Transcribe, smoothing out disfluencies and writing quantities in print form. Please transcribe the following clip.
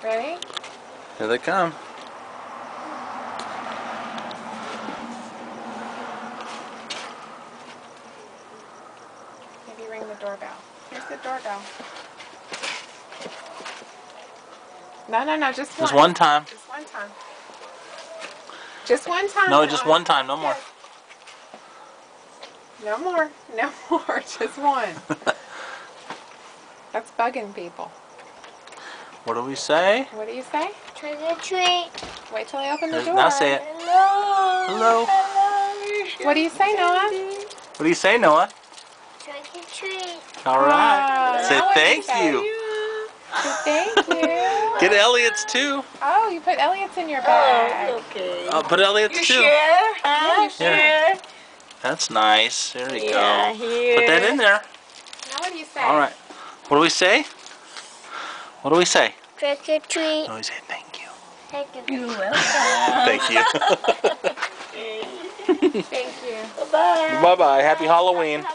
Ready? Here they come. Maybe ring the doorbell. Here's the doorbell. No, just one. Just one time. Just one time. Just one time. No, just one time. No more. No more. No more. Just one. That's bugging people. What do we say? What do you say? Trick or treat. Wait till I open the door. Now say it. Hello. Hello. What do you say, Noah? What do you say, Noah? Trick or treat. All right. Oh, Say now what do thank say? you. Say thank you. Get Elliot's too. Oh, you put Elliot's in your bag. Okay. I'll put Elliot's You too. share? Huh? You share? That's nice. There we Yeah, go. here. Put that in there. Now what do you say? All right. What do we say? What do we say? Trick or treat. No, we say thank you. Thank you. You're welcome. Thank you. Thank you. Bye-bye. Bye-bye. Happy Halloween.